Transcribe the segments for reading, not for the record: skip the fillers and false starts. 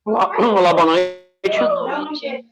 Olá, boa noite. Boa noite.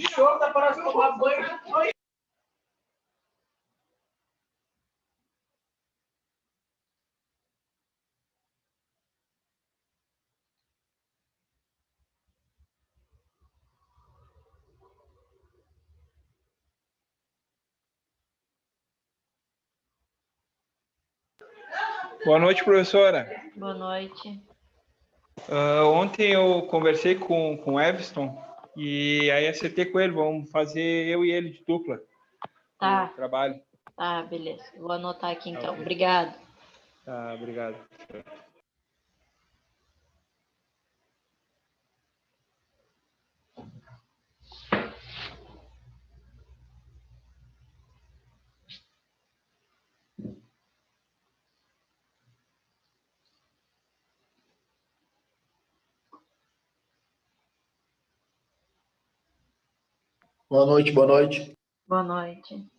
short para tomar banho. Boa noite, professora. Boa noite. Ontem eu conversei com o Everton e aí acertei com ele, vamos fazer eu e ele de dupla. Tá. O trabalho. Tá, beleza. Vou anotar aqui então. Ok. Obrigado. Tá, obrigado. Boa noite, boa noite. Boa noite.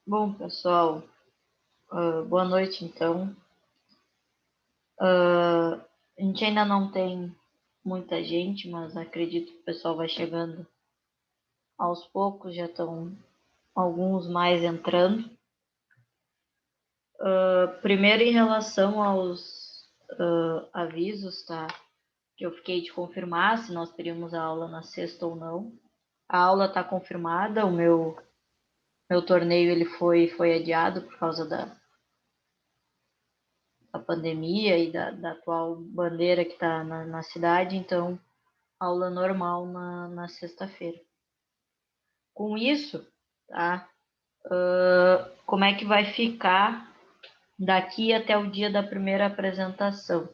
Bom, pessoal, boa noite, então. A gente ainda não tem muita gente, mas acredito que o pessoal vai chegando aos poucos, já estão alguns mais entrando. Primeiro, em relação aos avisos, tá? Que eu fiquei de confirmar se nós teríamos a aula na sexta ou não. A aula está confirmada, o meu torneio ele foi adiado por causa da pandemia e da atual bandeira que está na cidade, então aula normal na sexta-feira. Com isso, tá? Como é que vai ficar daqui até o dia da primeira apresentação?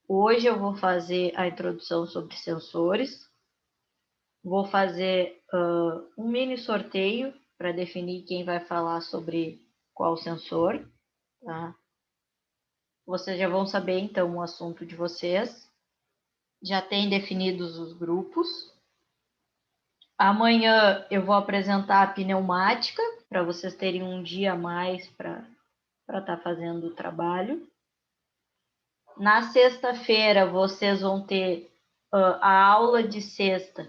Hoje eu vou fazer a introdução sobre sensores, vou fazer um mini sorteio para definir quem vai falar sobre qual sensor, tá? Vocês já vão saber, então, o assunto de vocês. Já tem definidos os grupos. Amanhã eu vou apresentar a pneumática, para vocês terem um dia a mais para estar fazendo o trabalho. Na sexta-feira, vocês vão ter a aula de sexta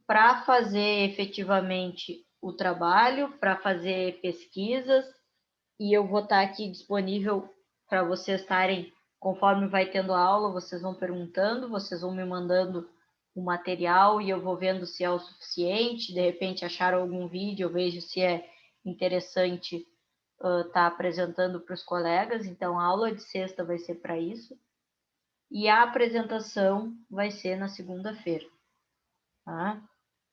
para fazer efetivamente o trabalho, para fazer pesquisas, e eu vou estar aqui disponível para vocês estarem, conforme vai tendo a aula, vocês vão perguntando, vocês vão me mandando o material e eu vou vendo se é o suficiente, de repente acharam algum vídeo, eu vejo se é interessante estar apresentando para os colegas, então a aula de sexta vai ser para isso, e a apresentação vai ser na segunda-feira, tá?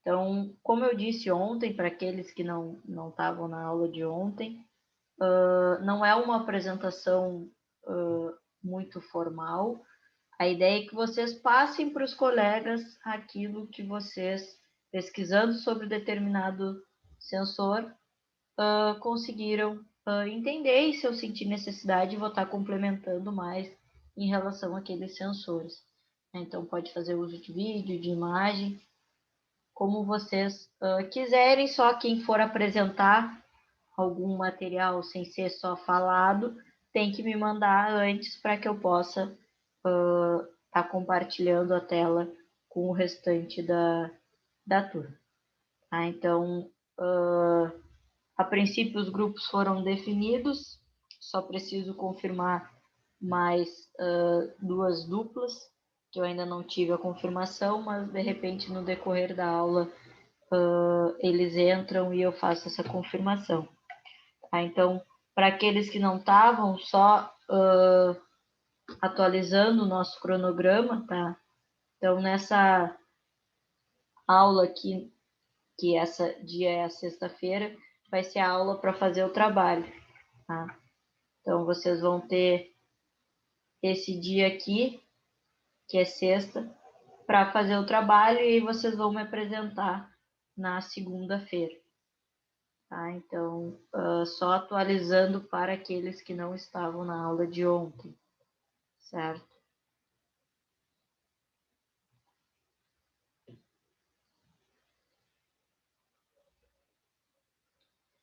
Então, como eu disse ontem, para aqueles que não estavam na aula de ontem, não é uma apresentação muito formal. A ideia é que vocês passem para os colegas aquilo que vocês, pesquisando sobre determinado sensor, conseguiram entender, e se eu sentir necessidade, vou estar complementando mais em relação àqueles sensores. Então, pode fazer uso de vídeo, de imagem, como vocês quiserem, só quem for apresentar algum material sem ser só falado, tem que me mandar antes para que eu possa estar compartilhando a tela com o restante da turma. Tá? Então, a princípio os grupos foram definidos, só preciso confirmar mais 2 duplas, que eu ainda não tive a confirmação, mas de repente no decorrer da aula eles entram e eu faço essa confirmação. Tá? Então, para aqueles que não estavam, só atualizando o nosso cronograma, tá? Então, nessa aula aqui, que essa dia é a sexta-feira, vai ser a aula para fazer o trabalho, tá? Então, vocês vão ter esse dia aqui, que é sexta, para fazer o trabalho, e aí vocês vão me apresentar na segunda-feira. Tá? Então, só atualizando para aqueles que não estavam na aula de ontem, certo?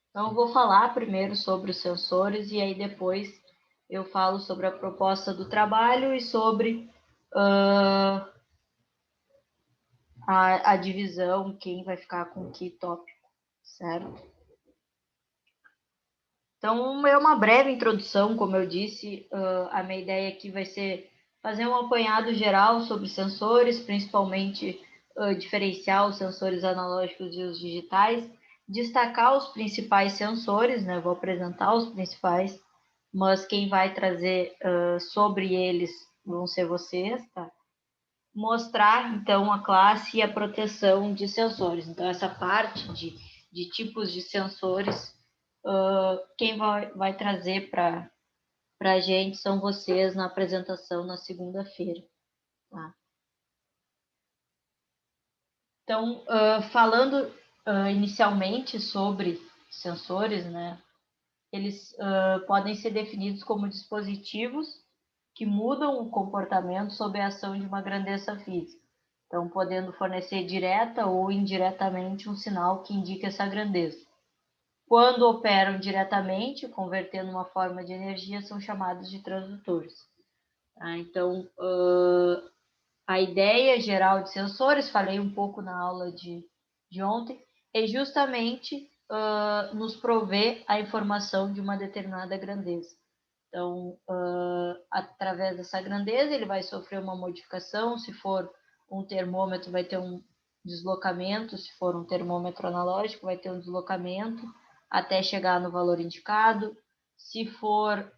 Então, eu vou falar primeiro sobre os sensores e aí depois eu falo sobre a proposta do trabalho e sobre a divisão, quem vai ficar com que tópico, certo? Então, é uma breve introdução, como eu disse, a minha ideia aqui vai ser fazer um apanhado geral sobre sensores, principalmente diferenciar os sensores analógicos e os digitais, destacar os principais sensores, né? Vou apresentar os principais, mas quem vai trazer sobre eles vão ser vocês, tá? Mostrar, então, a classe e a proteção de sensores. Então, essa parte de tipos de sensores, quem vai trazer para a gente são vocês na apresentação na segunda-feira. Tá? Então, falando inicialmente sobre sensores, né, eles podem ser definidos como dispositivos que mudam o comportamento sob a ação de uma grandeza física. Então, podendo fornecer direta ou indiretamente um sinal que indica essa grandeza. Quando operam diretamente, convertendo uma forma de energia, são chamados de transdutores. Tá? Então, a ideia geral de sensores, falei um pouco na aula de ontem, é justamente nos prover a informação de uma determinada grandeza. Então, através dessa grandeza, ele vai sofrer uma modificação. Se for um termômetro, vai ter um deslocamento. Se for um termômetro analógico, vai ter um deslocamento até chegar no valor indicado. Se for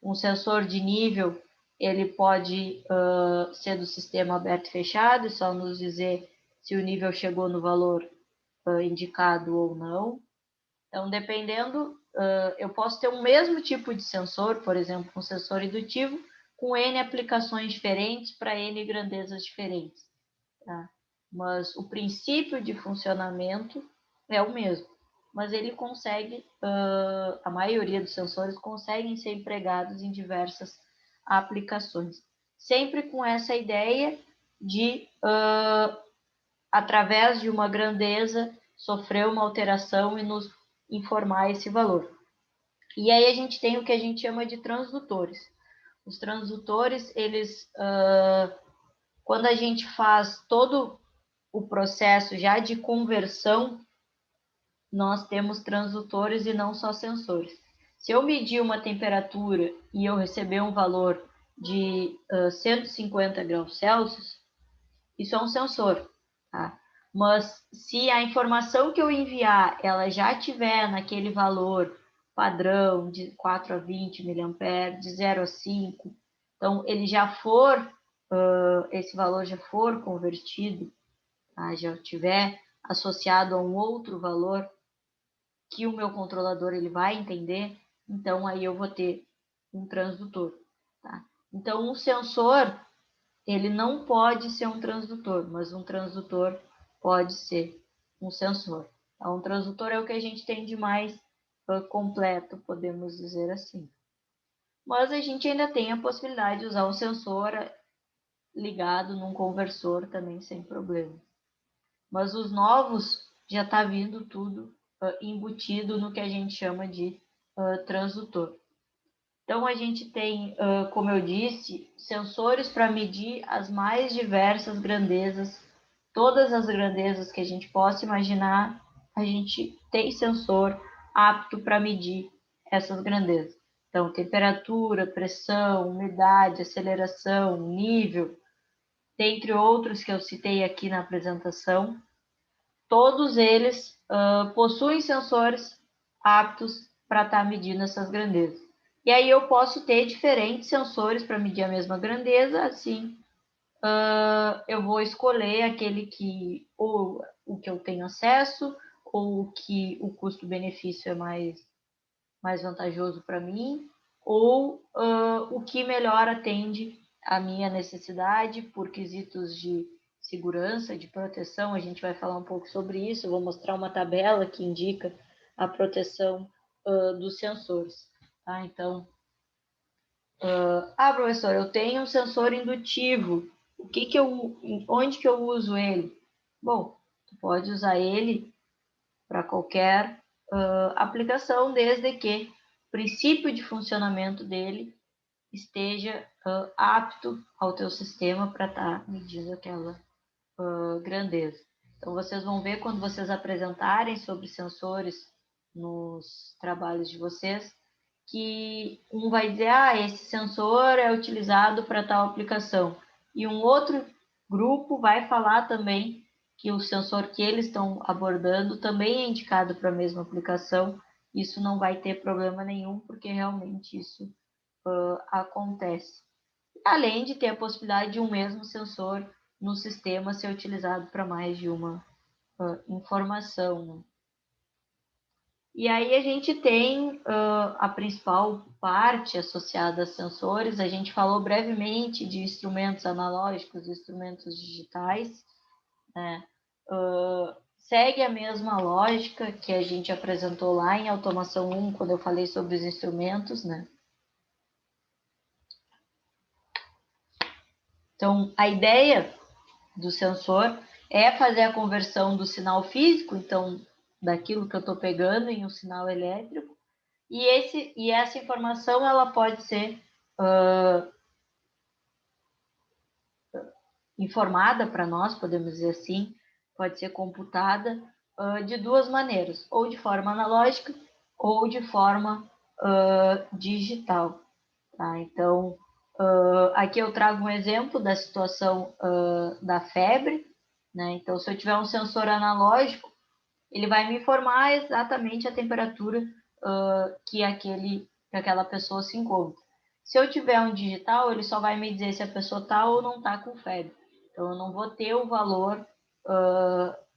Um sensor de nível, ele pode ser do sistema aberto e fechado, e só nos dizer se o nível chegou no valor indicado ou não. Então, dependendo, eu posso ter o mesmo tipo de sensor, por exemplo, um sensor indutivo, com N aplicações diferentes para N grandezas diferentes. Tá? Mas o princípio de funcionamento é o mesmo. Mas ele consegue, a maioria dos sensores conseguem ser empregados em diversas aplicações. Sempre com essa ideia de, através de uma grandeza, sofrer uma alteração e nos informar esse valor. E aí a gente tem o que a gente chama de transdutores. Os transdutores, eles, quando a gente faz todo o processo já de conversão, nós temos transdutores e não só sensores. Se eu medir uma temperatura e eu receber um valor de 150 graus Celsius, isso é um sensor, tá? Mas se a informação que eu enviar, ela já tiver naquele valor padrão de 4 a 20 mA, de 0 a 5, então ele já for, esse valor já for convertido, tá? Já tiver associado a um outro valor que o meu controlador ele vai entender, então aí eu vou ter um transdutor, tá? Então um sensor, ele não pode ser um transdutor, mas um transdutor pode ser um sensor. Então, um transdutor é o que a gente tem de mais completo, podemos dizer assim. Mas a gente ainda tem a possibilidade de usar um sensor ligado num conversor também sem problema. Mas os novos já está vindo tudo embutido no que a gente chama de transdutor. Então, a gente tem, como eu disse, sensores para medir as mais diversas grandezas, todas as grandezas que a gente possa imaginar, a gente tem sensor apto para medir essas grandezas. Então, temperatura, pressão, umidade, aceleração, nível, dentre outros que eu citei aqui na apresentação, todos eles possuem sensores aptos para estar medindo essas grandezas. E aí eu posso ter diferentes sensores para medir a mesma grandeza, assim, eu vou escolher aquele que, ou o que eu tenho acesso, ou que o custo-benefício é mais vantajoso para mim, ou o que melhor atende a minha necessidade por quesitos de segurança, de proteção. A gente vai falar um pouco sobre isso, eu vou mostrar uma tabela que indica a proteção dos sensores. Tá? Então, professor, eu tenho um sensor indutivo. Onde que eu uso ele? Bom, tu pode usar ele para qualquer aplicação, desde que o princípio de funcionamento dele esteja apto ao teu sistema para estar medindo aquela grandeza. Então, vocês vão ver quando vocês apresentarem sobre sensores nos trabalhos de vocês, que um vai dizer, esse sensor é utilizado para tal aplicação, e um outro grupo vai falar também que o sensor que eles estão abordando também é indicado para a mesma aplicação. Isso não vai ter problema nenhum, porque realmente isso acontece. Além de ter a possibilidade de um mesmo sensor no sistema ser utilizado para mais de uma informação, né? E aí a gente tem a principal parte associada a sensores. A gente falou brevemente de instrumentos analógicos e instrumentos digitais, né? Segue a mesma lógica que a gente apresentou lá em Automação 1, quando eu falei sobre os instrumentos, né? Então, a ideia do sensor é fazer a conversão do sinal físico, então, daquilo que eu estou pegando em um sinal elétrico, e essa informação ela pode ser informada para nós, podemos dizer assim, pode ser computada de duas maneiras, ou de forma analógica ou de forma digital. Tá? Então, aqui eu trago um exemplo da situação da febre, né? Então, se eu tiver um sensor analógico, ele vai me informar exatamente a temperatura que aquela pessoa se encontra. Se eu tiver um digital, ele só vai me dizer se a pessoa está ou não está com febre. Então, eu não vou ter o valor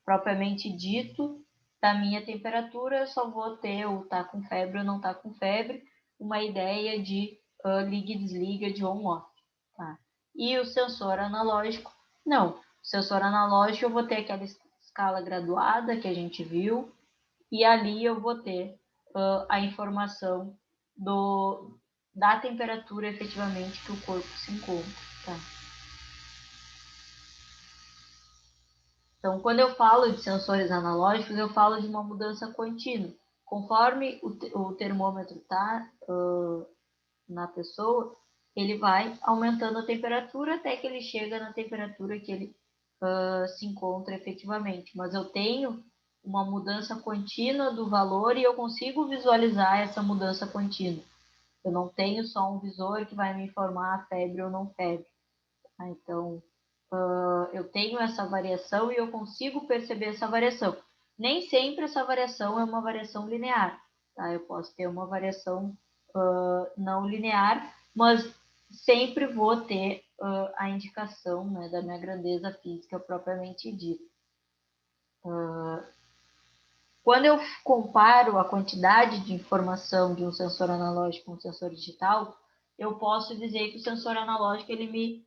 propriamente dito da minha temperatura, eu só vou ter o tá com febre ou não tá com febre, uma ideia de liga e desliga, de on-off. Tá? E o sensor analógico, não. O sensor analógico eu vou ter aquela escala graduada que a gente viu, e ali eu vou ter a informação da temperatura efetivamente que o corpo se encontra. Tá? Então, quando eu falo de sensores analógicos, eu falo de uma mudança contínua. Conforme o termômetro está na pessoa, ele vai aumentando a temperatura até que ele chega na temperatura que ele se encontra efetivamente. Mas eu tenho uma mudança contínua do valor e eu consigo visualizar essa mudança contínua. Eu não tenho só um visor que vai me informar a febre ou não febre. Tá? Então, eu tenho essa variação e eu consigo perceber essa variação. Nem sempre essa variação é uma variação linear. Tá? Eu posso ter uma variação não linear, mas sempre vou ter a indicação, né, da minha grandeza física propriamente dita. Quando eu comparo a quantidade de informação de um sensor analógico com um sensor digital, eu posso dizer que o sensor analógico ele me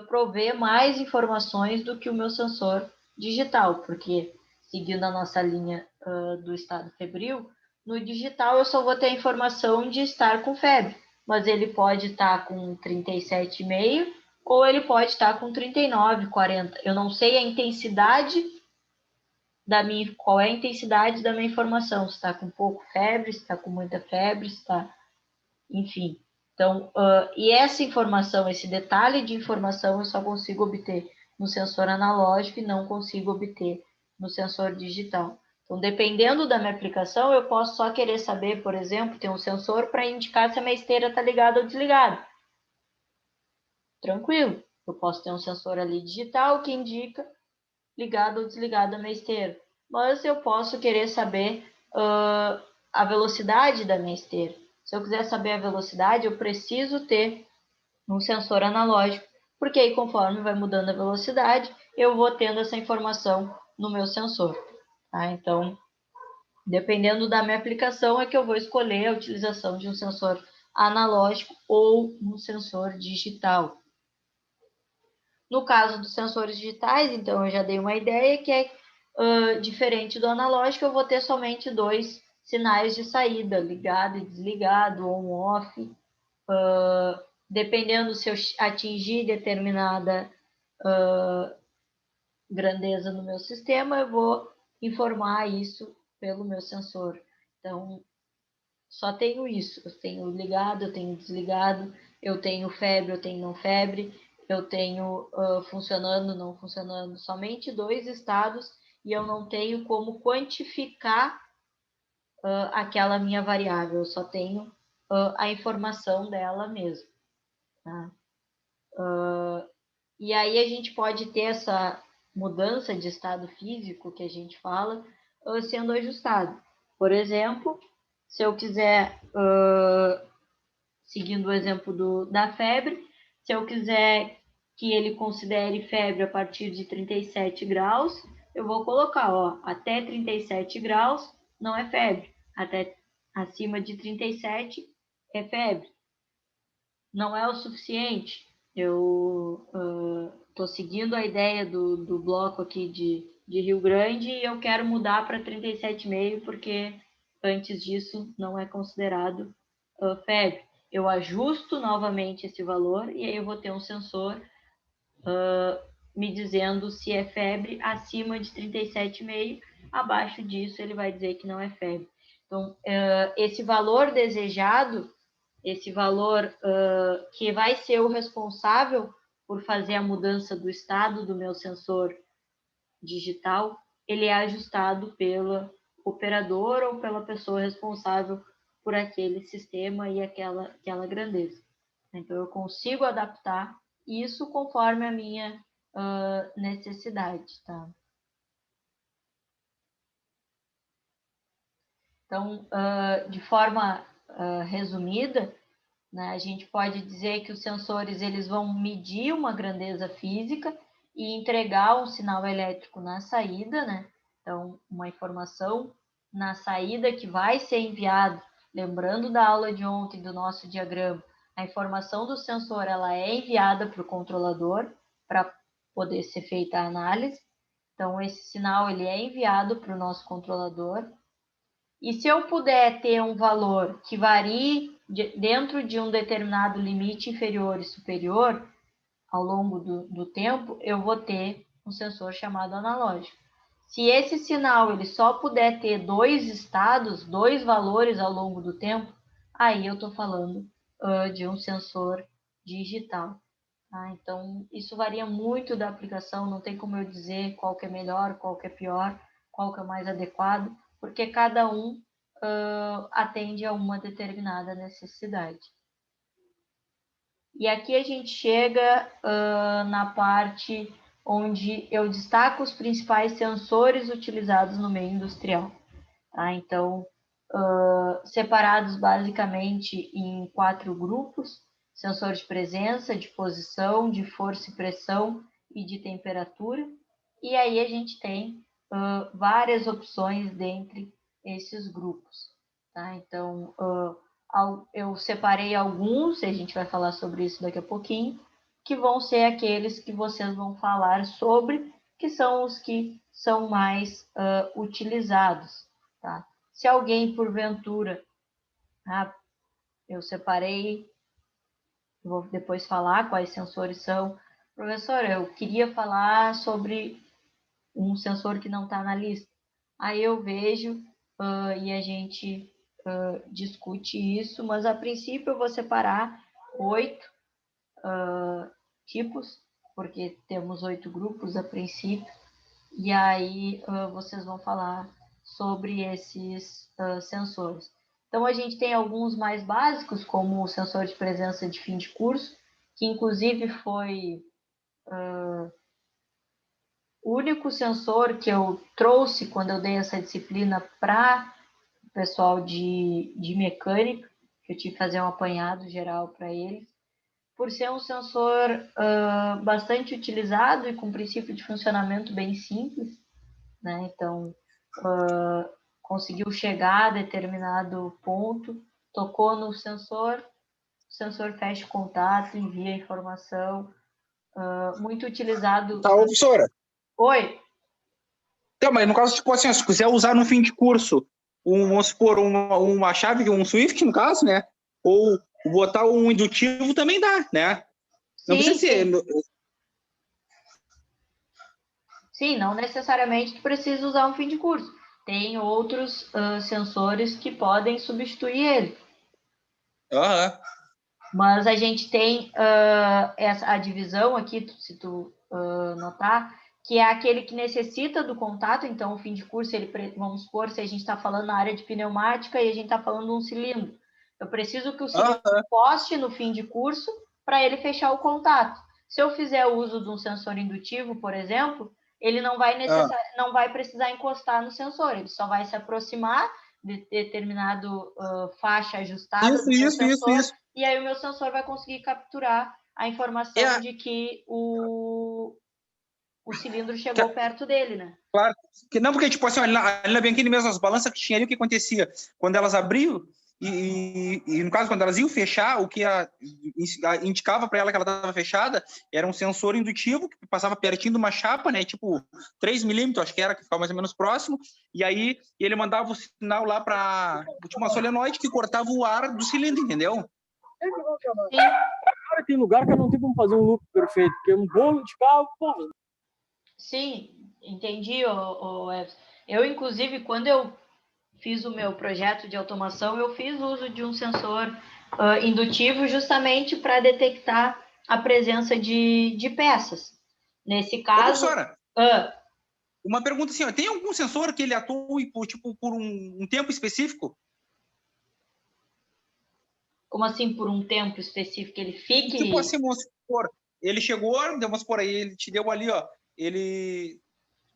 provê mais informações do que o meu sensor digital, porque, seguindo a nossa linha do estado febril, no digital eu só vou ter a informação de estar com febre, mas ele pode estar com 37,5 ou ele pode estar com 39, 40. Eu não sei a intensidade qual é a intensidade da minha informação, se está com pouco febre, se está com muita febre, se está, enfim. Então, e essa informação, esse detalhe de informação eu só consigo obter no sensor analógico e não consigo obter no sensor digital. Então, dependendo da minha aplicação, eu posso só querer saber, por exemplo, ter um sensor para indicar se a minha esteira está ligada ou desligada. Tranquilo. Eu posso ter um sensor ali digital que indica ligado ou desligado a minha esteira. Mas eu posso querer saber a velocidade da minha esteira. Se eu quiser saber a velocidade, eu preciso ter um sensor analógico, porque aí conforme vai mudando a velocidade, eu vou tendo essa informação no meu sensor. Tá? Então, dependendo da minha aplicação, é que eu vou escolher a utilização de um sensor analógico ou um sensor digital. No caso dos sensores digitais, então eu já dei uma ideia que é diferente do analógico, eu vou ter somente dois sinais de saída, ligado e desligado, on-off. Dependendo se eu atingir determinada grandeza no meu sistema, eu vou informar isso pelo meu sensor. Então, só tenho isso. Eu tenho ligado, eu tenho desligado, eu tenho febre, eu tenho não febre, eu tenho funcionando, não funcionando. Somente dois estados e eu não tenho como quantificar aquela minha variável. Eu só tenho a informação dela mesmo. Tá? E aí a gente pode ter essa mudança de estado físico que a gente fala sendo ajustado. Por exemplo, se eu quiser, seguindo o exemplo da febre, se eu quiser que ele considere febre a partir de 37 graus, eu vou colocar, até 37 graus não é febre, até acima de 37 é febre. Não é o suficiente. Eu estou seguindo a ideia do bloco aqui de Rio Grande e eu quero mudar para 37,5 porque antes disso não é considerado febre. Eu ajusto novamente esse valor e aí eu vou ter um sensor me dizendo se é febre acima de 37,5, abaixo disso ele vai dizer que não é febre. Então, esse valor desejado, esse valor que vai ser o responsável por fazer a mudança do estado do meu sensor digital, ele é ajustado pelo operador ou pela pessoa responsável por aquele sistema e aquela grandeza. Então, eu consigo adaptar isso conforme a minha necessidade, tá? Então, de forma resumida, né? A gente pode dizer que os sensores eles vão medir uma grandeza física e entregar um sinal elétrico na saída, né? Então, uma informação na saída que vai ser enviada, lembrando da aula de ontem do nosso diagrama, a informação do sensor ela é enviada para o controlador para poder ser feita a análise. Então, esse sinal ele é enviado para o nosso controlador. E se eu puder ter um valor que varie dentro de um determinado limite inferior e superior, ao longo do tempo, eu vou ter um sensor chamado analógico. Se esse sinal ele só puder ter 2 estados, 2 valores ao longo do tempo, aí eu estou falando de um sensor digital. Tá? Então, isso varia muito da aplicação, não tem como eu dizer qual que é melhor, qual que é pior, qual que é mais adequado, porque cada um atende a uma determinada necessidade. E aqui a gente chega na parte onde eu destaco os principais sensores utilizados no meio industrial. Tá? Então, separados basicamente em 4 grupos: sensor de presença, de posição, de força e pressão e de temperatura. E aí a gente tem várias opções dentre esses grupos. Tá? Então, eu separei alguns, e a gente vai falar sobre isso daqui a pouquinho, que vão ser aqueles que vocês vão falar sobre, que são os que são mais utilizados. Tá? Se alguém, porventura, eu separei, vou depois falar quais sensores são. Professora, eu queria falar sobre um sensor que não está na lista. Aí eu vejo e a gente discute isso, mas a princípio eu vou separar 8 tipos, porque temos 8 grupos a princípio, e aí vocês vão falar sobre esses sensores. Então, a gente tem alguns mais básicos, como o sensor de presença de fim de curso, que inclusive foi o único sensor que eu trouxe quando eu dei essa disciplina para o pessoal de mecânica, que eu tive que fazer um apanhado geral para eles, por ser um sensor bastante utilizado e com princípio de funcionamento bem simples, né? Então, conseguiu chegar a determinado ponto, tocou no sensor, o sensor fecha o contato, envia a informação, muito utilizado. Tá, professora. Oi? Então, mas no caso, tipo assim, se quiser usar no fim de curso, vamos supor, uma chave, um Swift, no caso, né? Ou botar um indutivo também dá, né? Não Sim, precisa ser. Sim, não necessariamente tu precisa usar um fim de curso. Tem outros sensores que podem substituir ele. Aham. Mas a gente tem a divisão aqui, se tu notar, que é aquele que necessita do contato. Então, o fim de curso, vamos supor, se a gente está falando na área de pneumática e a gente está falando de um cilindro. Eu preciso que o cilindro poste no fim de curso para ele fechar o contato. Se eu fizer o uso de um sensor indutivo, por exemplo, ele não vai precisar encostar no sensor, ele só vai se aproximar de determinado faixa ajustada do meu sensor. Isso. E aí o meu sensor vai conseguir capturar a informação de que o cilindro chegou perto dele, né? Claro. Não, porque, tipo assim, ali na Bianchini mesmo, as balanças que tinha ali, o que acontecia? Quando elas abriam, e no caso, quando elas iam fechar, o que indicava para ela que ela estava fechada era um sensor indutivo que passava pertinho de uma chapa, né? Tipo, 3 milímetros, acho que era, que ficava mais ou menos próximo, e aí ele mandava o sinal lá para uma solenoide que cortava o ar do cilindro, entendeu? Sim. Cara, tem lugar que eu não tem como fazer um loop perfeito, porque um bolo de carro, pô. Sim, entendi, Everson. Eu, inclusive, quando eu fiz o meu projeto de automação, eu fiz uso de um sensor indutivo justamente para detectar a presença de peças. Nesse caso... Professora, uma pergunta assim, ó, tem algum sensor que ele atue por um tempo específico? Como assim, por um tempo específico, ele fique... Tipo assim, vamos supor, ele chegou, vamos supor, aí ele te deu ali, ó, ele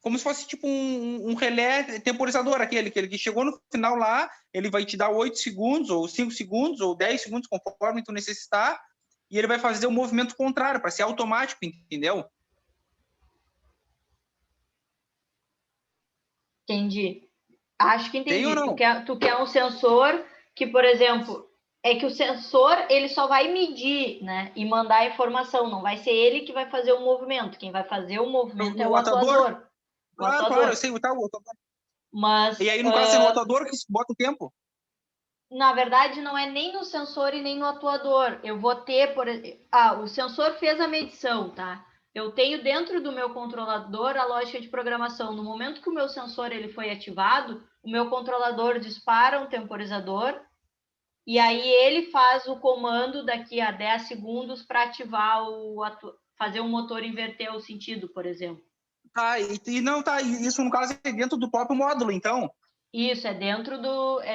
como se fosse tipo um relé temporizador, aquele que chegou no final lá, ele vai te dar 8 segundos, ou 5 segundos, ou 10 segundos, conforme tu necessitar, e ele vai fazer o movimento contrário, para ser automático, entendeu? Entendi. Acho que Tem ou entendi. não? Tu quer um sensor que, por exemplo, é que o sensor ele só vai medir, né, e mandar a informação. Não vai ser ele que vai fazer o movimento. Quem vai fazer o movimento é o atuador. Claro, eu sei, o atuador. Mas, E aí, no caso, é no atuador que bota o tempo. na verdade, não é nem no sensor e nem no atuador. Eu vou ter, o sensor fez a medição, tá? Eu tenho dentro do meu controlador a lógica de programação. No momento que o meu sensor ele foi ativado, o meu controlador dispara um temporizador e aí ele faz o comando daqui a 10 segundos para ativar fazer o motor inverter o sentido, por exemplo. Tá, isso no caso é dentro do próprio módulo, então. Isso, é dentro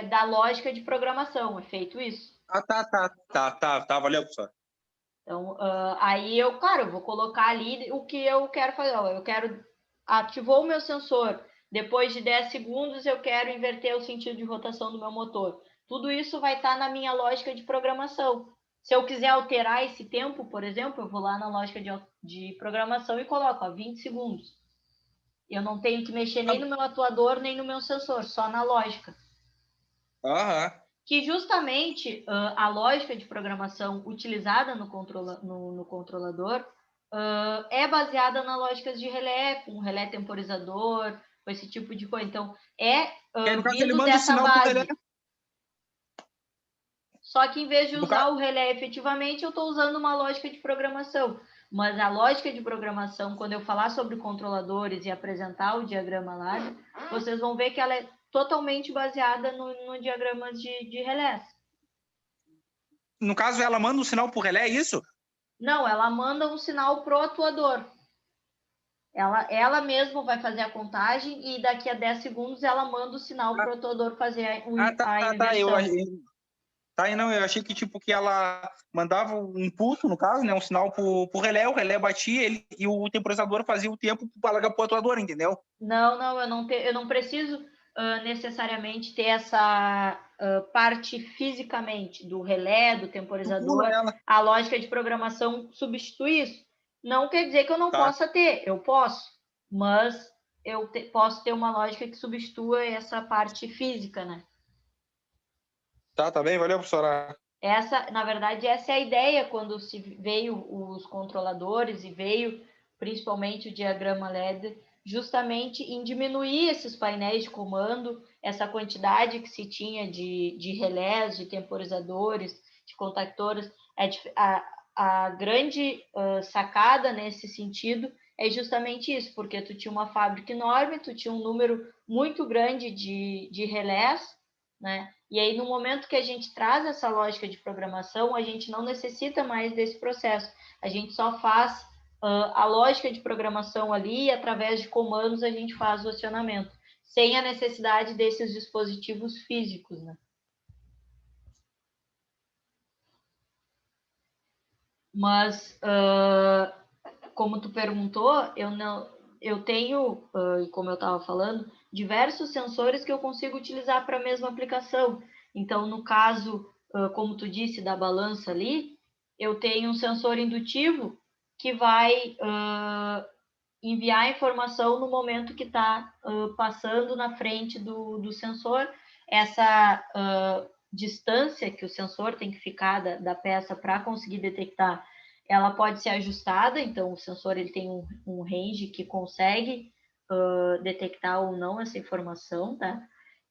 da lógica de programação, é feito isso. Tá, valeu, professor. Então, aí eu vou colocar ali o que eu quero fazer. Ativou o meu sensor, depois de 10 segundos eu quero inverter o sentido de rotação do meu motor. Tudo isso vai estar na minha lógica de programação. Se eu quiser alterar esse tempo, por exemplo, eu vou lá na lógica de programação e coloco 20 segundos. Eu não tenho que mexer nem no meu atuador, nem no meu sensor, só na lógica. Aham. Que justamente a lógica de programação utilizada no controlador é baseada na lógica de relé, com relé temporizador, com esse tipo de coisa. Então, No caso, ele vindo manda o dessa sinal pro relé. base. Só que em vez de No usar caso- o relé efetivamente, eu estou usando uma lógica de programação. Mas a lógica de programação, quando eu falar sobre controladores e apresentar o diagrama lá, vocês vão ver que ela é totalmente baseada no diagrama de relés. No caso, ela manda o sinal pro relé, é isso? Não, ela manda um sinal pro atuador. Ela mesma vai fazer a contagem e daqui a 10 segundos ela manda o sinal pro atuador fazer a inversão. Eu achei que tipo que ela mandava um impulso, no caso, né, um sinal pro relé, o relé batia e o temporizador fazia o tempo para largar pro atuador, entendeu? Não, eu não preciso necessariamente ter essa parte fisicamente do relé, do temporizador. A lógica de programação substitui isso. Não quer dizer que eu não possa ter, eu posso, mas eu posso ter uma lógica que substitua essa parte física, né? Tá bem, valeu, professora. Na verdade, essa é a ideia quando se veio os controladores e veio principalmente o diagrama LED, justamente em diminuir esses painéis de comando, essa quantidade que se tinha de relés, de temporizadores, de contactores. A grande sacada nesse sentido é justamente isso, porque tu tinha uma fábrica enorme, tu tinha um número muito grande de relés, né? E aí, no momento que a gente traz essa lógica de programação, a gente não necessita mais desse processo. A gente só faz a lógica de programação ali e, através de comandos, a gente faz o acionamento, sem a necessidade desses dispositivos físicos, né? Mas, como tu perguntou, eu tenho, como eu estava falando, diversos sensores que eu consigo utilizar para a mesma aplicação. Então, no caso, como tu disse, da balança ali, eu tenho um sensor indutivo que vai enviar a informação no momento que está passando na frente do sensor. Essa distância que o sensor tem que ficar da peça para conseguir detectar, ela pode ser ajustada, então o sensor ele tem um range que consegue detectar ou não essa informação, tá?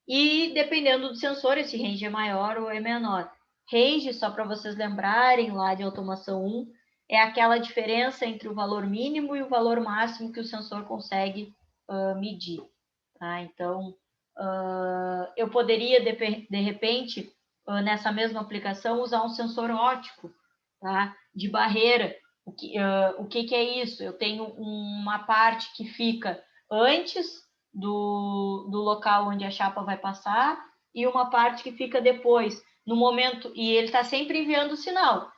E dependendo do sensor, esse range é maior ou é menor. Range, só para vocês lembrarem lá de automação 1, é aquela diferença entre o valor mínimo e o valor máximo que o sensor consegue medir, tá? Então, eu poderia, de repente, nessa mesma aplicação, usar um sensor óptico, tá? De barreira. O que é isso? Eu tenho uma parte que fica antes do local onde a chapa vai passar e uma parte que fica depois, no momento, e ele está sempre enviando o sinal.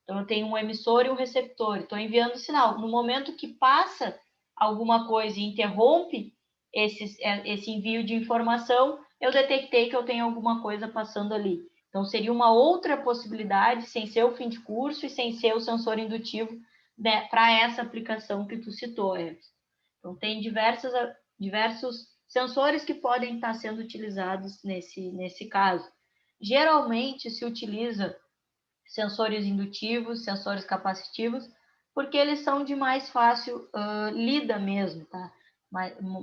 Então, eu tenho um emissor e um receptor, estou enviando o sinal. No momento que passa alguma coisa e interrompe esse envio de informação, eu detectei que eu tenho alguma coisa passando ali. Então, seria uma outra possibilidade, sem ser o fim de curso e sem ser o sensor indutivo, né, para essa aplicação que tu citou, Everson. Então, tem diversos sensores que podem estar sendo utilizados nesse caso. Geralmente, se utiliza sensores indutivos, sensores capacitivos, porque eles são de mais fácil lida mesmo, tá?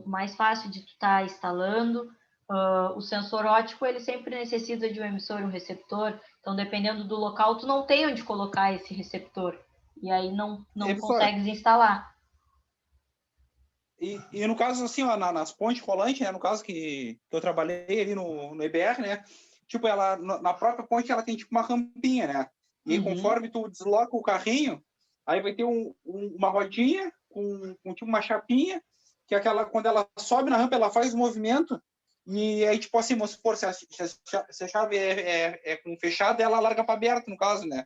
Mais fácil de tu estar instalando. O sensor óptico, ele sempre necessita de um emissor e um receptor, então dependendo do local, tu não tem onde colocar esse receptor, e aí não consegues instalar. E no caso, assim, ó, nas pontes rolantes, né, no caso que eu trabalhei ali no EBR, né, tipo, ela, na própria ponte, ela tem tipo uma rampinha, né, e aí, conforme tu desloca o carrinho, aí vai ter uma rodinha com tipo uma chapinha, que é aquela, quando ela sobe na rampa, ela faz o movimento, e aí, tipo assim, vamos supor, se a chave é com fechada, ela larga para aberto, no caso, né,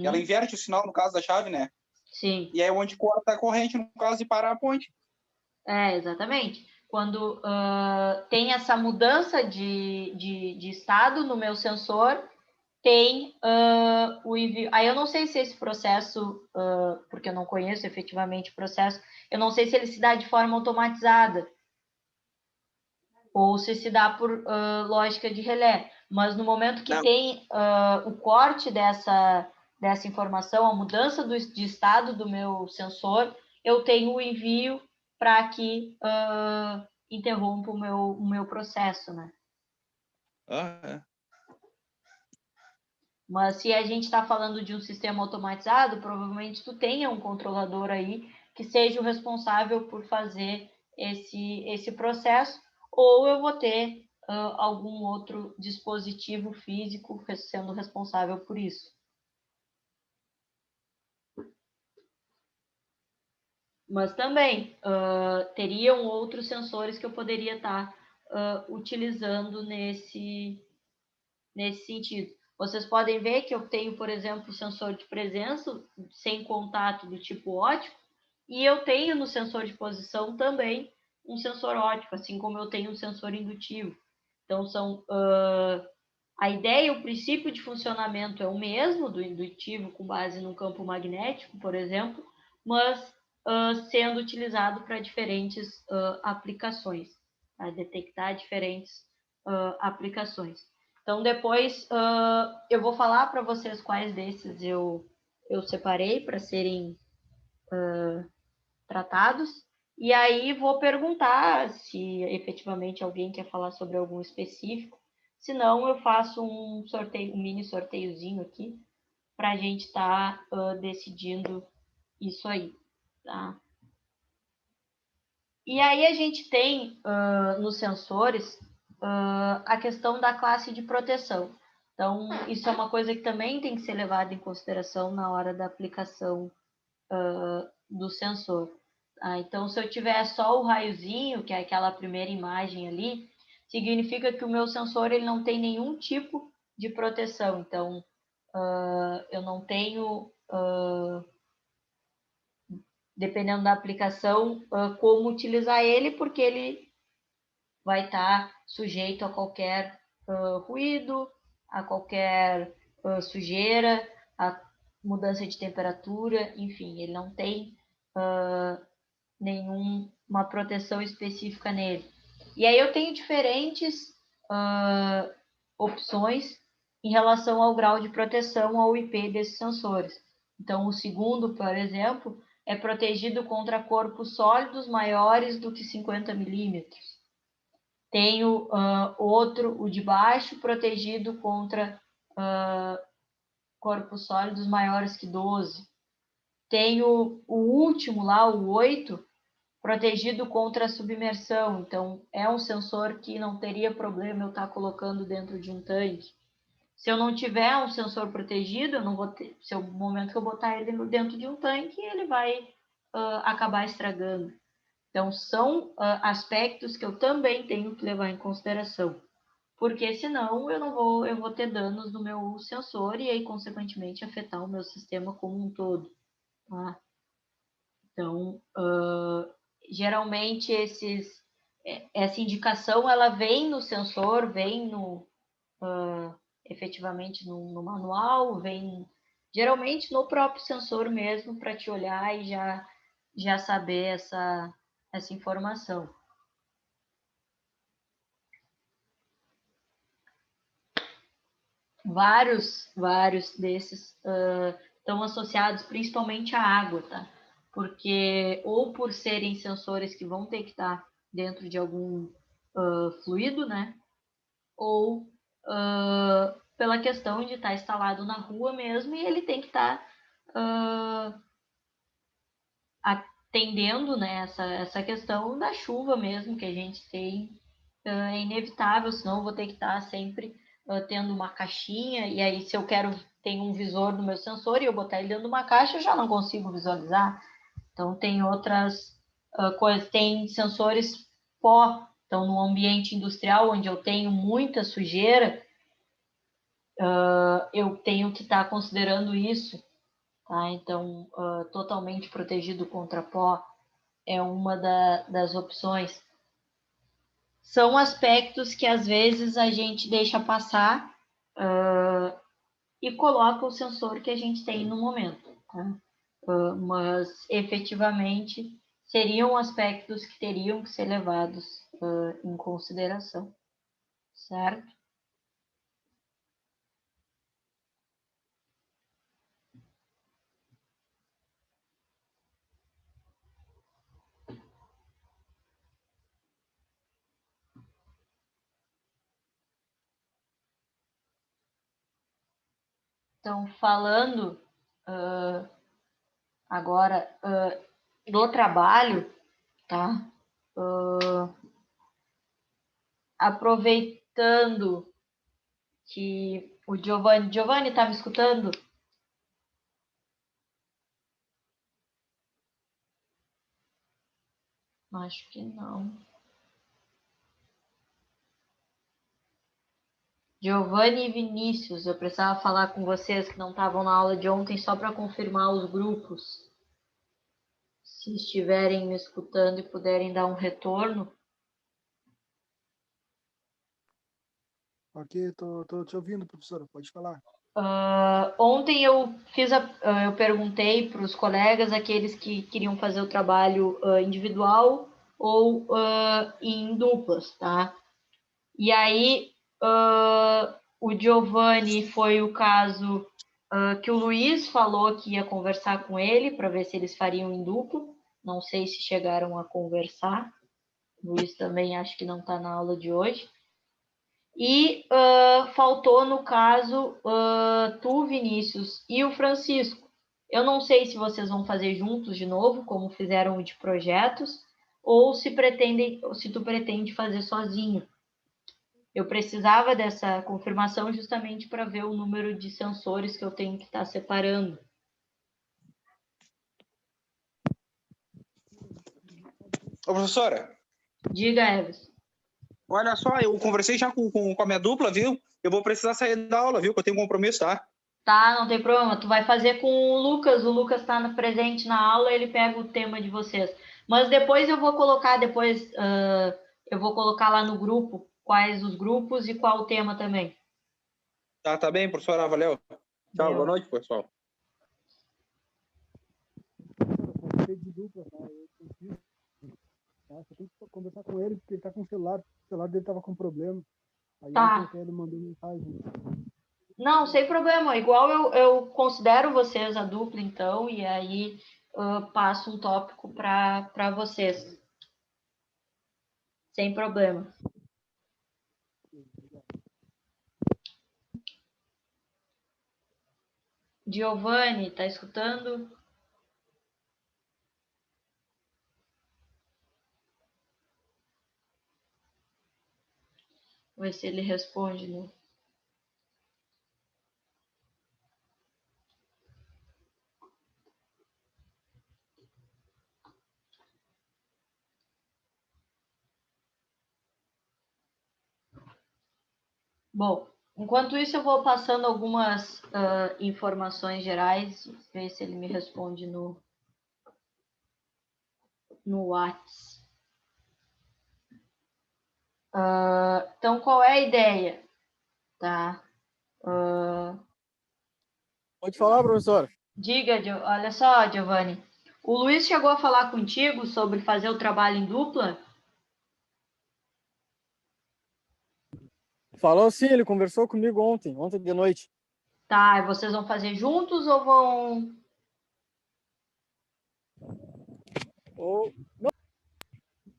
ela inverte o sinal, no caso da chave, né, Sim. e aí onde corta a corrente, no caso de parar a ponte. Exatamente. Quando tem essa mudança de estado no meu sensor, tem o envio. Aí eu não sei se esse processo, porque eu não conheço efetivamente o processo, eu não sei se ele se dá de forma automatizada ou se dá por lógica de relé. Mas no momento que tem o corte dessa informação, a mudança de estado do meu sensor, eu tenho o envio para que interrompa o meu processo, né? Mas se a gente está falando de um sistema automatizado, provavelmente tu tenha um controlador aí que seja o responsável por fazer esse processo, ou eu vou ter algum outro dispositivo físico sendo responsável por isso. Mas também teriam outros sensores que eu poderia estar utilizando nesse sentido. Vocês podem ver que eu tenho, por exemplo, sensor de presença sem contato do tipo óptico, e eu tenho no sensor de posição também um sensor óptico, assim como eu tenho um sensor indutivo. Então, a ideia, o princípio de funcionamento é o mesmo do indutivo com base no campo magnético, por exemplo, mas sendo utilizado para diferentes aplicações, para detectar diferentes aplicações. Então, depois eu vou falar para vocês quais desses eu separei para serem tratados, e aí vou perguntar se efetivamente alguém quer falar sobre algum específico. Se não, eu faço um sorteio, um mini sorteiozinho aqui, para a gente estar decidindo isso aí, tá? E aí a gente tem nos sensores a questão da classe de proteção. Então, isso é uma coisa que também tem que ser levada em consideração na hora da aplicação do sensor. Então, se eu tiver só o raiozinho, que é aquela primeira imagem ali, significa que o meu sensor ele não tem nenhum tipo de proteção. Então, eu não tenho, dependendo da aplicação, como utilizar ele, porque ele vai estar sujeito a qualquer ruído, a qualquer sujeira, a mudança de temperatura, enfim, ele não tem nenhuma proteção específica nele. E aí eu tenho diferentes opções em relação ao grau de proteção ao IP desses sensores. Então, o segundo, por exemplo, é protegido contra corpos sólidos maiores do que 50 milímetros. Tenho outro, o de baixo, protegido contra corpos sólidos maiores que 12. Tenho o último lá, o 8, protegido contra a submersão. Então, é um sensor que não teria problema eu estar colocando dentro de um tanque. Se eu não tiver um sensor protegido, eu não vou ter, se é o momento que eu botar ele dentro de um tanque, ele vai acabar estragando. Então, são aspectos que eu também tenho que levar em consideração, porque senão eu vou ter danos no meu sensor e aí, consequentemente, afetar o meu sistema como um todo. Tá? Então, geralmente essa indicação ela vem no sensor, vem efetivamente no manual, vem geralmente no próprio sensor mesmo para te olhar e já saber essa informação. Vários desses estão associados principalmente à água, tá? Porque ou por serem sensores que vão ter que estar dentro de algum fluido, né? Ou pela questão de estar instalado na rua mesmo e ele tem que estar atendendo, né, essa questão da chuva mesmo que a gente tem. É inevitável, senão eu vou ter que estar sempre tendo uma caixinha, e aí se eu ter um visor no meu sensor e eu botar ele dentro de uma caixa, eu já não consigo visualizar. Então tem outras coisas, tem sensores pó, então no ambiente industrial onde eu tenho muita sujeira, eu tenho que estar considerando isso, tá? Então totalmente protegido contra pó é uma das opções. São aspectos que às vezes a gente deixa passar e coloca o sensor que a gente tem no momento, tá? Mas efetivamente seriam aspectos que teriam que ser levados em consideração, certo? Então, falando agora do trabalho, tá? Aproveitando que o Giovanni está me escutando? Acho que não. Giovanni e Vinícius, eu precisava falar com vocês que não estavam na aula de ontem só para confirmar os grupos. Se estiverem me escutando e puderem dar um retorno. Ok, tô te ouvindo, professora, pode falar. Ontem eu perguntei para os colegas, aqueles que queriam fazer o trabalho individual ou em duplas, tá? E aí o Giovanni foi o caso que o Luiz falou que ia conversar com ele para ver se eles fariam em duplo. Não sei se chegaram a conversar. O Luiz também acho que não está na aula de hoje. E faltou, no caso, tu, Vinícius, e o Francisco. Eu não sei se vocês vão fazer juntos de novo, como fizeram o de projetos, ou se tu pretende fazer sozinho. Eu precisava dessa confirmação justamente para ver o número de sensores que eu tenho que estar separando. Ô, professora, Diga, Everson. olha só, eu conversei já com a minha dupla, viu? Eu vou precisar sair da aula, viu? Que eu tenho um compromisso, tá? Tá, não tem problema. Tu vai fazer com o Lucas está presente na aula, ele pega o tema de vocês. Mas depois eu vou colocar, eu vou colocar lá no grupo quais os grupos e qual o tema também. Tá bem, professora, valeu. Tchau, boa noite, pessoal. Conversei de dupla, tá? Eu preciso. Tá? Você tem que conversar com ele, porque ele tá com o celular dele tava com problema. Aí Tá. ele mandou mensagem. Não, sem problema. Igual eu considero vocês a dupla, então, e aí passo um tópico para vocês. Sem problema. Giovanni, tá escutando? Vou ver se ele responde, né? Bom, enquanto isso eu vou passando algumas informações gerais, ver se ele me responde no no Whats. Então, qual é a ideia? Tá? Pode falar, professor. Diga, olha só, Giovanni. O Luiz chegou a falar contigo sobre fazer o trabalho em dupla? Falou sim, ele conversou comigo ontem de noite. Tá, e vocês vão fazer juntos ou vão...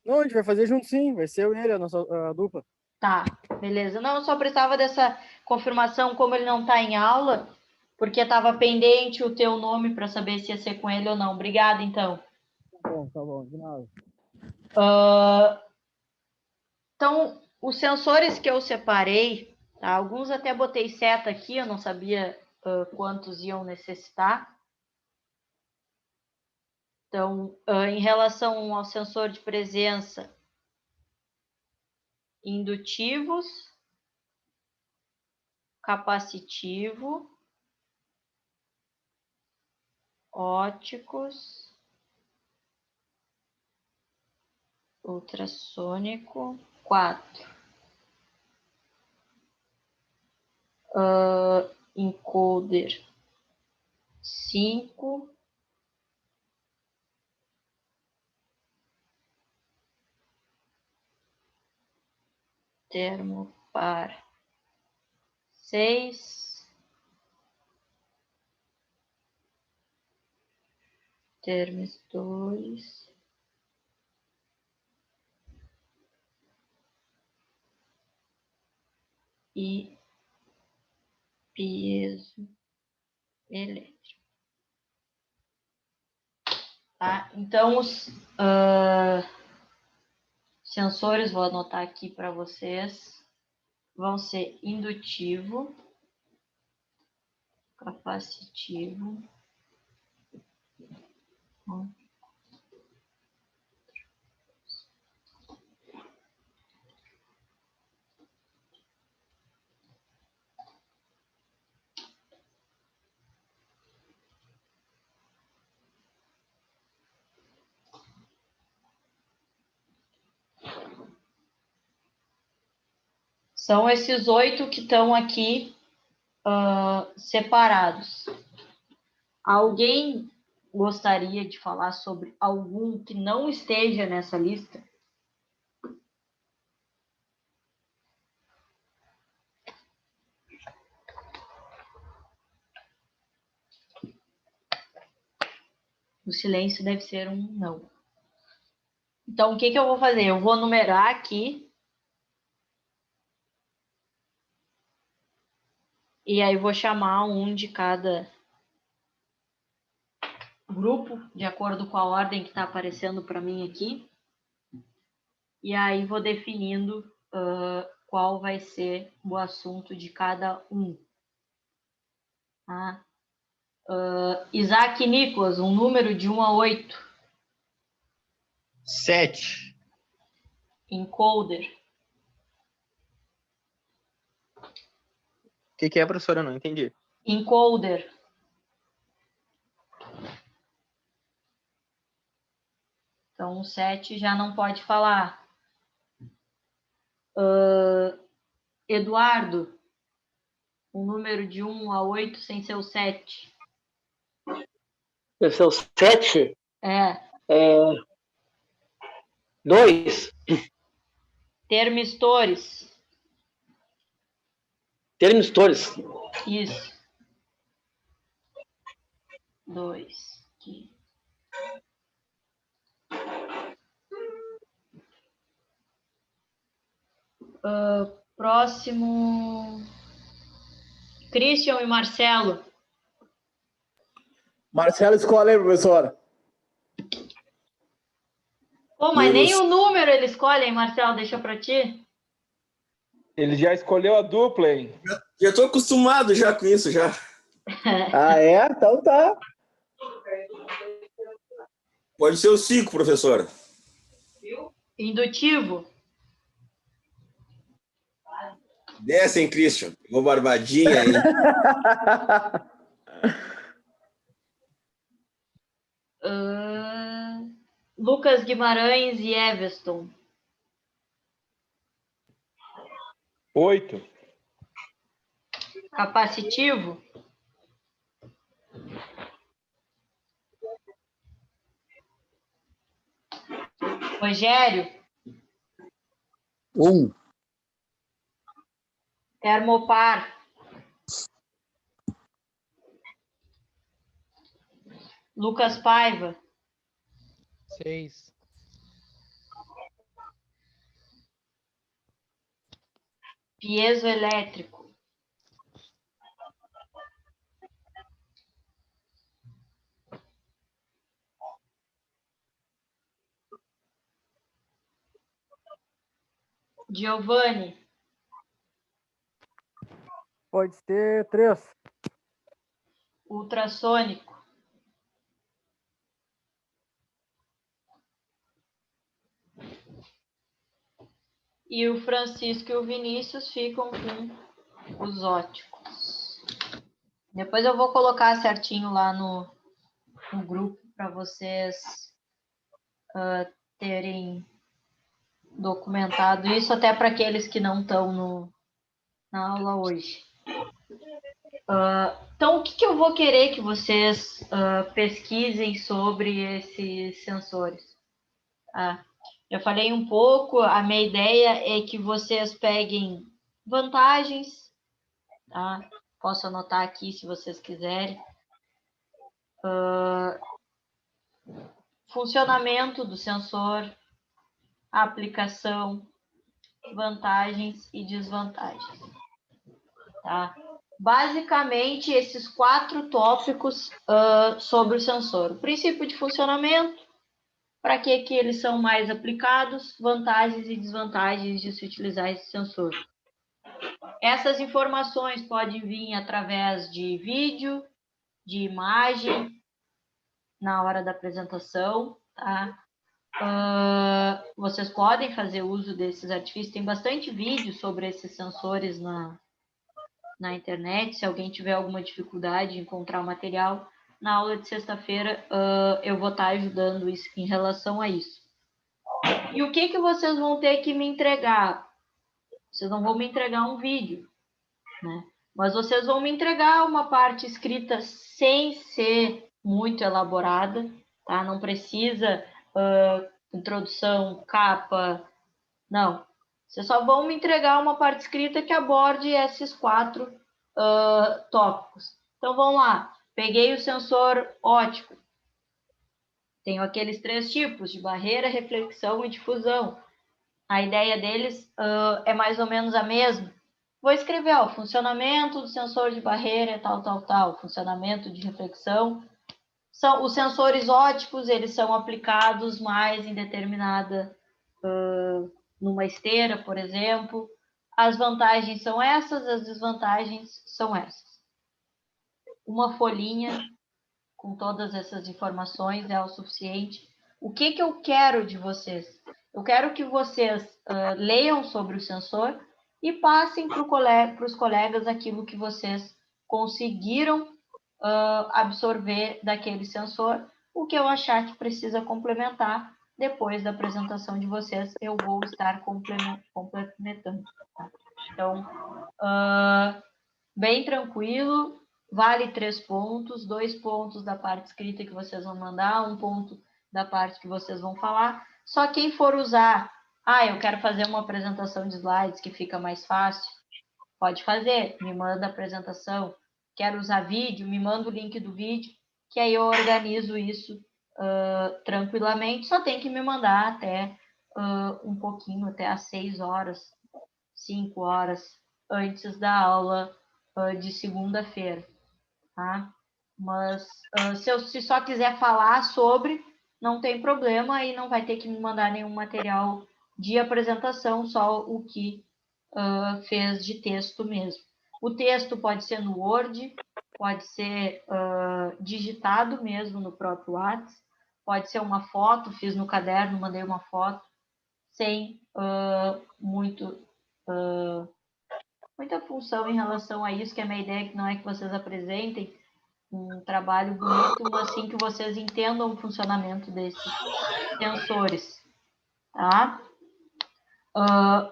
Não, a gente vai fazer junto sim, vai ser eu e ele, a dupla. Tá, beleza. Não, eu só precisava dessa confirmação, como ele não está em aula, porque estava pendente o teu nome para saber se ia ser com ele ou não. Obrigada, então. Tá bom, de nada. Então, os sensores que eu separei, tá? Alguns até botei seta aqui, eu não sabia quantos iam necessitar. Então, em relação ao sensor de presença, indutivos, capacitivo, óticos, ultrassônico, 4. Encoder, 5. Termopar, 6. Termes, 2. E piezo elétrico. Tá? Então, os sensores, vou anotar aqui para vocês, vão ser indutivo, capacitivo, são esses 8 que estão aqui separados. Alguém gostaria de falar sobre algum que não esteja nessa lista? O silêncio deve ser um não. Então, o que eu vou fazer? Eu vou numerar aqui. E aí vou chamar um de cada grupo, de acordo com a ordem que está aparecendo para mim aqui. E aí vou definindo qual vai ser o assunto de cada um. Tá? Isaac e Nicolas, um número de 1 a 8. 7. Encoder. O que é, professora? Eu não entendi. Encoder. Então, o 7 já não pode falar. Eduardo, um número de 1 a 8 sem ser o 7. Esse é o 7? É. 2. Termistores. Termistores. Isso. 2. Aqui. Próximo. Christian e Marcelo. Marcelo, escola aí, professora. Pô, mas nem o número ele escolhe, hein, Marcelo? Deixa pra ti. Ele já escolheu a dupla, hein? Já estou acostumado já com isso, já. Ah, é? Então tá. Pode ser o 5, professora. Indutivo. Desce, hein, Christian. Pegou barbadinha aí. Lucas Guimarães e Everton. 8. Capacitivo. Rogério. 1. Termopar. Lucas Paiva. 6. Piezoelétrico. 1. Giovanni. Pode ser 3. Ultrassônico. E o Francisco e o Vinícius ficam com os óticos. Depois eu vou colocar certinho lá no grupo para vocês terem documentado isso, até para aqueles que não estão na aula hoje. Então, o que eu vou querer que vocês pesquisem sobre esses sensores? Eu falei um pouco, a minha ideia é que vocês peguem vantagens, tá? Posso anotar aqui se vocês quiserem. Funcionamento do sensor, aplicação, vantagens e desvantagens. Tá? Basicamente, esses 4 tópicos sobre o sensor. O princípio de funcionamento, para que eles são mais aplicados, vantagens e desvantagens de se utilizar esse sensor. Essas informações podem vir através de vídeo, de imagem, na hora da apresentação, tá? Vocês podem fazer uso desses artifícios, tem bastante vídeo sobre esses sensores na internet, se alguém tiver alguma dificuldade em encontrar o material, na aula de sexta-feira eu vou estar ajudando isso, em relação a isso. E o que vocês vão ter que me entregar? Vocês não vão me entregar um vídeo, né? Mas vocês vão me entregar uma parte escrita sem ser muito elaborada, tá? Não precisa introdução, capa, não. Vocês só vão me entregar uma parte escrita que aborde esses 4 tópicos. Então, vamos lá. Peguei o sensor óptico. Tenho aqueles 3 tipos, de barreira, reflexão e difusão. A ideia deles é mais ou menos a mesma. Vou escrever, o funcionamento do sensor de barreira, tal. Funcionamento de reflexão. Os sensores ópticos, eles são aplicados mais em determinada, numa esteira, por exemplo. As vantagens são essas, as desvantagens são essas. Uma folhinha com todas essas informações é o suficiente. O que eu quero de vocês? Eu quero que vocês leiam sobre o sensor e passem para os colegas aquilo que vocês conseguiram absorver daquele sensor. O que eu achar que precisa complementar, depois da apresentação de vocês, eu vou estar complementando. Tá? Então, bem tranquilo, vale 3 pontos, 2 pontos da parte escrita que vocês vão mandar, 1 ponto da parte que vocês vão falar. Só quem for usar, eu quero fazer uma apresentação de slides que fica mais fácil, pode fazer, me manda a apresentação. Quero usar vídeo, me manda o link do vídeo, que aí eu organizo isso tranquilamente. Só tem que me mandar até um pouquinho, até às 6 horas, 5 horas antes da aula de segunda-feira, tá? Mas se só quiser falar sobre, não tem problema, aí não vai ter que me mandar nenhum material de apresentação, só o que fez de texto mesmo. O texto pode ser no Word, pode ser digitado mesmo no próprio WhatsApp, pode ser uma foto, fiz no caderno, mandei uma foto, sem muita função em relação a isso, que a minha ideia não é que vocês apresentem um trabalho bonito, assim que vocês entendam o funcionamento desses sensores, tá?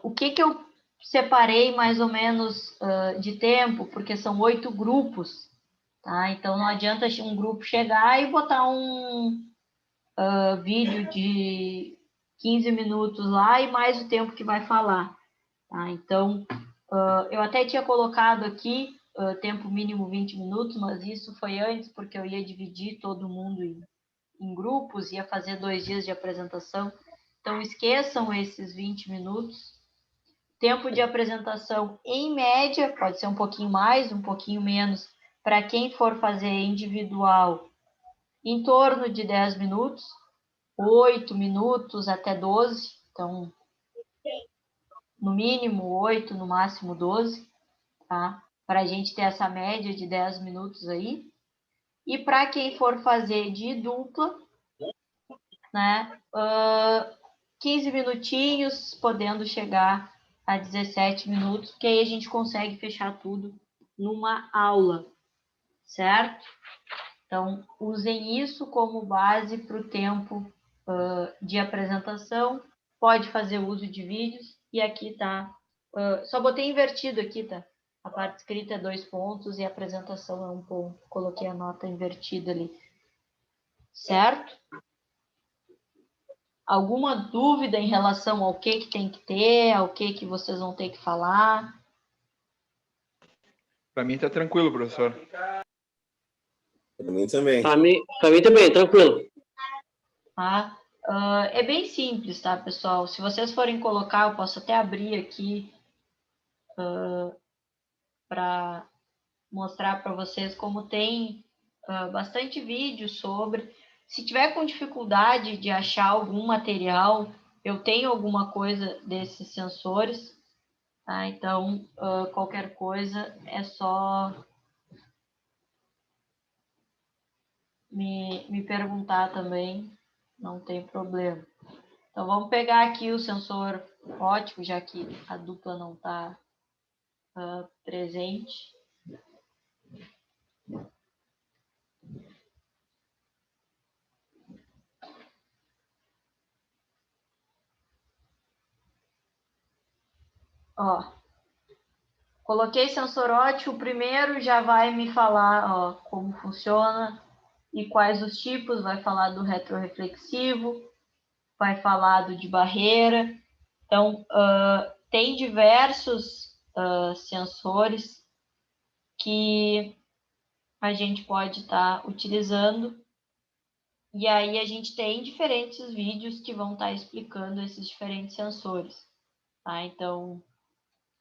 O que eu separei mais ou menos de tempo, porque são 8 grupos, tá? Então não adianta um grupo chegar e botar um vídeo de 15 minutos lá e mais o tempo que vai falar, tá? Então, eu até tinha colocado aqui tempo mínimo 20 minutos, mas isso foi antes, porque eu ia dividir todo mundo em grupos, ia fazer 2 dias de apresentação. Então, esqueçam esses 20 minutos. Tempo de apresentação, em média, pode ser um pouquinho mais, um pouquinho menos, para quem for fazer individual, em torno de 10 minutos, 8 minutos até 12, então, no mínimo 8, no máximo 12, tá? Para a gente ter essa média de 10 minutos aí. E para quem for fazer de dupla, né, 15 minutinhos, podendo chegar a 17 minutos, porque aí a gente consegue fechar tudo numa aula, certo? Então, usem isso como base para o tempo de apresentação. Pode fazer uso de vídeos. E aqui tá, só botei invertido aqui, tá? A parte escrita é 2 pontos e a apresentação é 1 ponto. Coloquei a nota invertida ali. Certo? Alguma dúvida em relação ao que tem que ter, ao que vocês vão ter que falar? Para mim tá tranquilo, professor. Para mim também. Para mim também, tranquilo. Tá? É bem simples, tá, pessoal? Se vocês forem colocar, eu posso até abrir aqui para mostrar para vocês como tem bastante vídeo sobre. Se tiver com dificuldade de achar algum material, eu tenho alguma coisa desses sensores, tá? Então, qualquer coisa é só me perguntar também, não tem problema. Então, vamos pegar aqui o sensor óptico, já que a dupla não está presente. Ó, coloquei sensor óptico, o primeiro já vai me falar, ó, como funciona e quais os tipos, vai falar do retroreflexivo, vai falar do de barreira. Então, tem diversos sensores que a gente pode estar utilizando. E aí a gente tem diferentes vídeos que vão estar explicando esses diferentes sensores, tá? Então,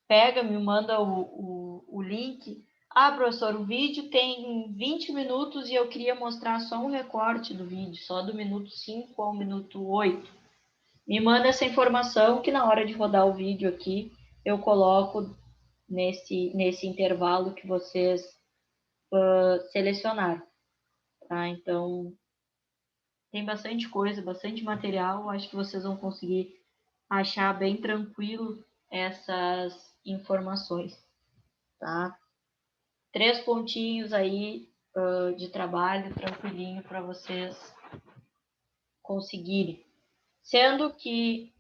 pega, me manda o link. Ah, professor, o vídeo tem 20 minutos e eu queria mostrar só um recorte do vídeo, só do minuto 5 ao minuto 8. Me manda essa informação que na hora de rodar o vídeo aqui, eu coloco nesse intervalo que vocês selecionaram, tá? Então, tem bastante coisa, bastante material. Acho que vocês vão conseguir achar bem tranquilo essas informações, tá? 3 pontinhos aí de trabalho, tranquilinho para vocês conseguirem. Sendo que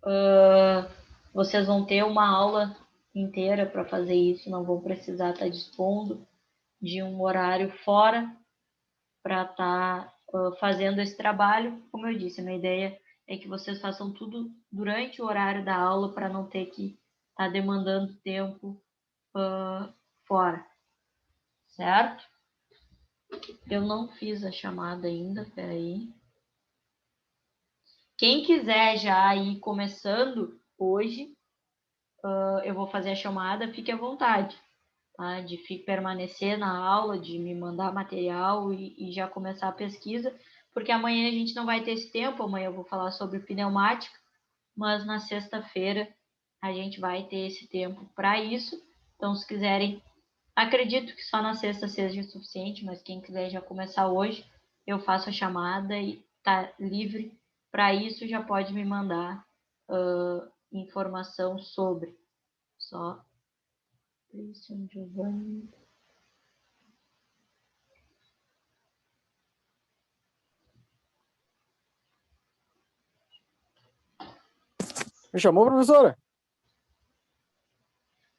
vocês vão ter uma aula inteira para fazer isso, não vão precisar estar dispondo de um horário fora para estar fazendo esse trabalho. Como eu disse, a minha ideia é que vocês façam tudo durante o horário da aula para não ter que estar demandando tempo fora, certo? Eu não fiz a chamada ainda, peraí. Quem quiser já ir começando hoje, eu vou fazer a chamada, fique à vontade, tá? De permanecer na aula, de me mandar material e já começar a pesquisa, porque amanhã a gente não vai ter esse tempo, amanhã eu vou falar sobre pneumática, mas na sexta-feira a gente vai ter esse tempo para isso. Então, se quiserem, acredito que só na sexta seja suficiente, mas quem quiser já começar hoje, eu faço a chamada e tá livre para isso, já pode me mandar informação sobre. Só Christian Giovanni. Me chamou, professora?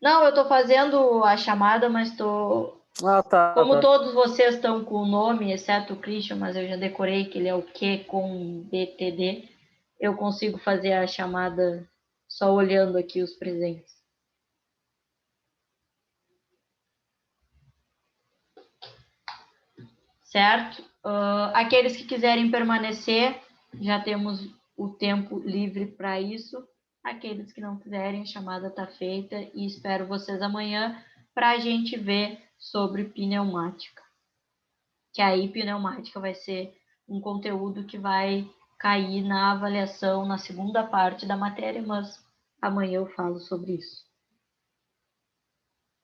Não, eu estou fazendo a chamada, mas estou... Ah, tá. Como tá. todos vocês estão com o nome, exceto o Christian, mas eu já decorei que ele é o Q com BTD, eu consigo fazer a chamada só olhando aqui os presentes. Certo? Aqueles que quiserem permanecer, já temos o tempo livre para isso. Aqueles que não quiserem, a chamada está feita e espero vocês amanhã para a gente ver sobre pneumática. Que aí pneumática vai ser um conteúdo que vai cair na avaliação na segunda parte da matéria, mas amanhã eu falo sobre isso.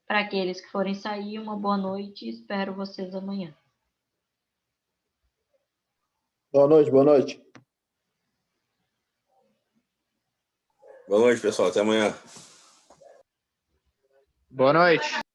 Para aqueles que forem sair, uma boa noite e espero vocês amanhã. Boa noite, boa noite. Boa noite, pessoal. Até amanhã. Boa noite.